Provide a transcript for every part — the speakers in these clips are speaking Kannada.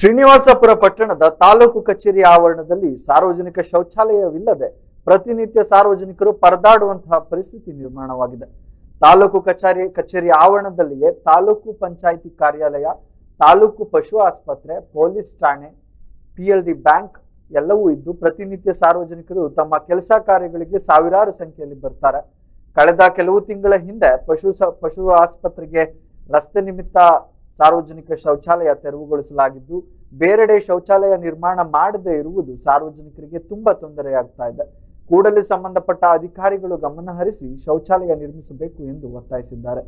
ಶ್ರೀನಿವಾಸಪುರ ಪಟ್ಟಣದ ತಾಲೂಕು ಕಚೇರಿ ಆವರಣದಲ್ಲಿ ಸಾರ್ವಜನಿಕ ಶೌಚಾಲಯವಿಲ್ಲದೆ ಪ್ರತಿನಿತ್ಯ ಸಾರ್ವಜನಿಕರು ಪರದಾಡುವಂತಹ ಪರಿಸ್ಥಿತಿ ನಿರ್ಮಾಣವಾಗಿದೆ. ತಾಲೂಕು ಕಚೇರಿ ಆವರಣದಲ್ಲಿಯೇ ತಾಲೂಕು ಪಂಚಾಯಿತಿ ಕಾರ್ಯಾಲಯ, ತಾಲೂಕು ಪಶು ಆಸ್ಪತ್ರೆ, ಪೊಲೀಸ್ ಠಾಣೆ, PLD ಬ್ಯಾಂಕ್ ಎಲ್ಲವೂ ಇದ್ದು ಪ್ರತಿನಿತ್ಯ ಸಾರ್ವಜನಿಕರು ತಮ್ಮ ಕೆಲಸ ಕಾರ್ಯಗಳಿಗೆ ಸಾವಿರಾರು ಸಂಖ್ಯೆಯಲ್ಲಿ ಬರ್ತಾರೆ. ಕಳೆದ ಕೆಲವು ತಿಂಗಳ ಹಿಂದೆ ಪಶು ಆಸ್ಪತ್ರೆಗೆ ರಸ್ತೆ ನಿಮಿತ್ತ ಸಾರ್ವಜನಿಕ ಶೌಚಾಲಯ ತೆರವುಗೊಳಿಸಲಾಗಿದ್ದು, ಬೇರೆಡೆ ಶೌಚಾಲಯ ನಿರ್ಮಾಣ ಮಾಡದೇ ಇರುವುದು ಸಾರ್ವಜನಿಕರಿಗೆ ತುಂಬಾ ತೊಂದರೆಯಾಗ್ತಾ ಇದೆ. ಕೂಡಲೇ ಸಂಬಂಧಪಟ್ಟ ಅಧಿಕಾರಿಗಳು ಗಮನ ಹರಿಸಿ ಶೌಚಾಲಯ ನಿರ್ಮಿಸಬೇಕು ಎಂದು ಒತ್ತಾಯಿಸಿದ್ದಾರೆ.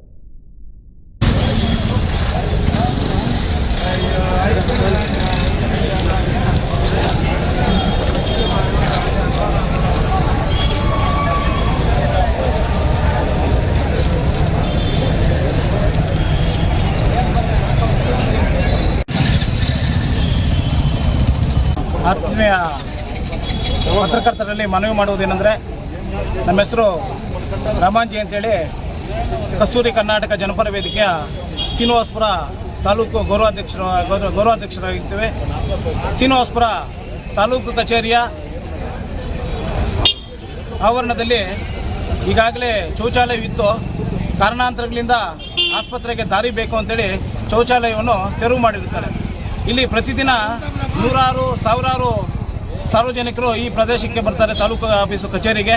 ಆತ್ಮೀಯ ಪತ್ರಕರ್ತರಲ್ಲಿ ಮನವಿ ಮಾಡುವುದೇನೆಂದರೆ, ನಮ್ಮ ಹೆಸರು ರಮಾಂಜಿ ಅಂತೇಳಿ ಕಸ್ತೂರಿ ಕರ್ನಾಟಕ ಜನಪರ ವೇದಿಕೆಯ ಶ್ರೀನಿವಾಸಪುರ ತಾಲೂಕು ಗೌರವಾಧ್ಯಕ್ಷರಾಗಿದ್ದೇವೆ. ಶ್ರೀನಿವಾಸಪುರ ತಾಲೂಕು ಕಚೇರಿಯ ಆವರಣದಲ್ಲಿ ಈಗಾಗಲೇ ಶೌಚಾಲಯವಿತ್ತು. ಕಾರಣಾಂತರಗಳಿಂದ ಆಸ್ಪತ್ರೆಗೆ ದಾರಿ ಬೇಕು ಅಂತೇಳಿ ಶೌಚಾಲಯವನ್ನು ತೆರವು ಮಾಡಿರುತ್ತಾರೆ. ಇಲ್ಲಿ ಪ್ರತಿದಿನ ಸಾವಿರಾರು ಸಾರ್ವಜನಿಕರು ಈ ಪ್ರದೇಶಕ್ಕೆ ಬರ್ತಾರೆ. ತಾಲೂಕು ಆಫೀಸು ಕಚೇರಿಗೆ,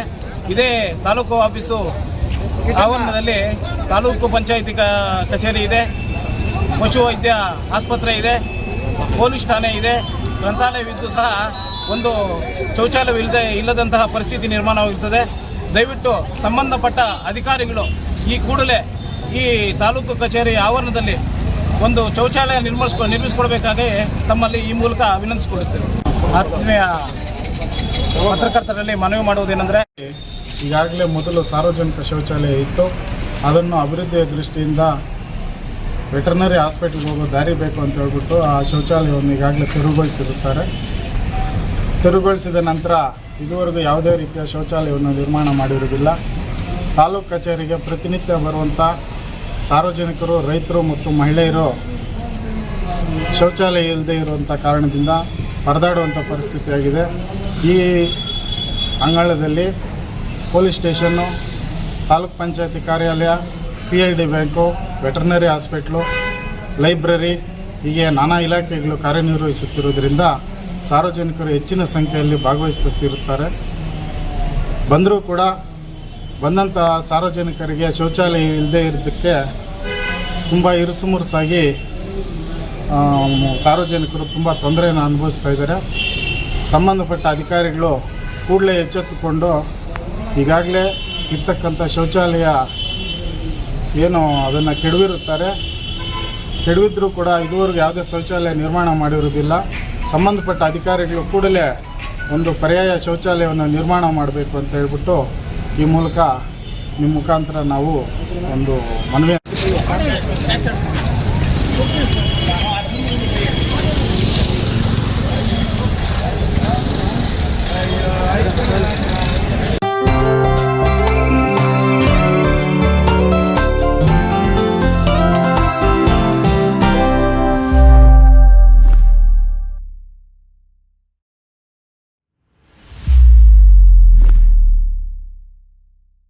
ಇದೇ ತಾಲೂಕು ಆಫೀಸು ಆವರಣದಲ್ಲಿ ತಾಲೂಕು ಪಂಚಾಯಿತಿ ಕಚೇರಿ ಇದೆ, ಪಶು ವೈದ್ಯ ಆಸ್ಪತ್ರೆ ಇದೆ, ಪೊಲೀಸ್ ಠಾಣೆ ಇದೆ, ಗ್ರಂಥಾಲಯವಿದ್ದು ಸಹ ಒಂದು ಇಲ್ಲದಂತಹ ಪರಿಸ್ಥಿತಿ ನಿರ್ಮಾಣವಾಗುತ್ತದೆ. ದಯವಿಟ್ಟು ಸಂಬಂಧಪಟ್ಟ ಅಧಿಕಾರಿಗಳು ಈ ಕೂಡಲೇ ಈ ತಾಲೂಕು ಕಚೇರಿ ಆವರಣದಲ್ಲಿ ಒಂದು ಶೌಚಾಲಯ ನಿರ್ಮಿಸಿಕೊಡಬೇಕಾಗಿ ತಮ್ಮಲ್ಲಿ ಈ ಮೂಲಕ ವಿನಂತಿಸಿಕೊಳ್ಳುತ್ತೇವೆ. ಆತ್ಮೀಯ ಪತ್ರಕರ್ತರಲ್ಲಿ ಮನವಿ ಮಾಡುವುದೇನೆಂದರೆ, ಈಗಾಗಲೇ ಮೊದಲು ಸಾರ್ವಜನಿಕ ಶೌಚಾಲಯ ಇತ್ತು. ಅದನ್ನು ಅಭಿವೃದ್ಧಿಯ ದೃಷ್ಟಿಯಿಂದ ವೆಟರ್ನರಿ ಹಾಸ್ಪಿಟಲ್ಗೆ ಹೋಗೋ ದಾರಿ ಬೇಕು ಅಂತ ಹೇಳ್ಬಿಟ್ಟು ಆ ಶೌಚಾಲಯವನ್ನು ಈಗಾಗಲೇ ತೆರವುಗೊಳಿಸಿದ ನಂತರ ಇದುವರೆಗೂ ಯಾವುದೇ ರೀತಿಯ ಶೌಚಾಲಯವನ್ನು ನಿರ್ಮಾಣ ಮಾಡಿರುವುದಿಲ್ಲ. ತಾಲೂಕು ಕಚೇರಿಗೆ ಪ್ರತಿನಿತ್ಯ ಬರುವಂಥ ಸಾರ್ವಜನಿಕರು, ರೈತರು ಮತ್ತು ಮಹಿಳೆಯರು ಶೌಚಾಲಯ ಇಲ್ಲದೆ ಇರುವಂಥ ಕಾರಣದಿಂದ ಪರದಾಡುವಂಥ ಪರಿಸ್ಥಿತಿಯಾಗಿದೆ. ಈ ಅಂಗಳದಲ್ಲಿ ಪೊಲೀಸ್ ಸ್ಟೇಷನ್ನು, ತಾಲೂಕು ಪಂಚಾಯತಿ ಕಾರ್ಯಾಲಯ, PLD bank, veterinary hospital, library ಹೀಗೆ ನಾನಾ ಇಲಾಖೆಗಳು ಕಾರ್ಯನಿರ್ವಹಿಸುತ್ತಿರುವುದರಿಂದ ಸಾರ್ವಜನಿಕರು ಹೆಚ್ಚಿನ ಸಂಖ್ಯೆಯಲ್ಲಿ ಭಾಗವಹಿಸುತ್ತಿರುತ್ತಾರೆ. ಬಂದರೂ ಕೂಡ ಬಂದಂಥ ಸಾರ್ವಜನಿಕರಿಗೆ ಶೌಚಾಲಯ ಇಲ್ಲದೆ ಇರೋದಕ್ಕೆ ತುಂಬ ಇರುಸುಮುರುಸಾಗಿ ಸಾರ್ವಜನಿಕರು ತುಂಬ ತೊಂದರೆಯನ್ನು ಅನುಭವಿಸ್ತಾ ಇದ್ದಾರೆ. ಸಂಬಂಧಪಟ್ಟ ಅಧಿಕಾರಿಗಳು ಕೂಡಲೇ ಎಚ್ಚೆತ್ತುಕೊಂಡು ಈಗಾಗಲೇ ಇರ್ತಕ್ಕಂಥ ಶೌಚಾಲಯ ಏನು ಅದನ್ನು ಕೆಡವಿದ್ರೂ ಕೂಡ ಇದುವರೆಗೂ ಯಾವುದೇ ಶೌಚಾಲಯ ನಿರ್ಮಾಣ ಮಾಡಿರುವುದಿಲ್ಲ. ಸಂಬಂಧಪಟ್ಟ ಅಧಿಕಾರಿಗಳು ಕೂಡಲೇ ಒಂದು ಪರ್ಯಾಯ ಶೌಚಾಲಯವನ್ನು ನಿರ್ಮಾಣ ಮಾಡಬೇಕು ಅಂತ ಹೇಳ್ಬಿಟ್ಟು ಈ ಮೂಲಕ ನಿಮ್ಮ ಮುಖಾಂತರ ನಾವು ಒಂದು ಮನವಿ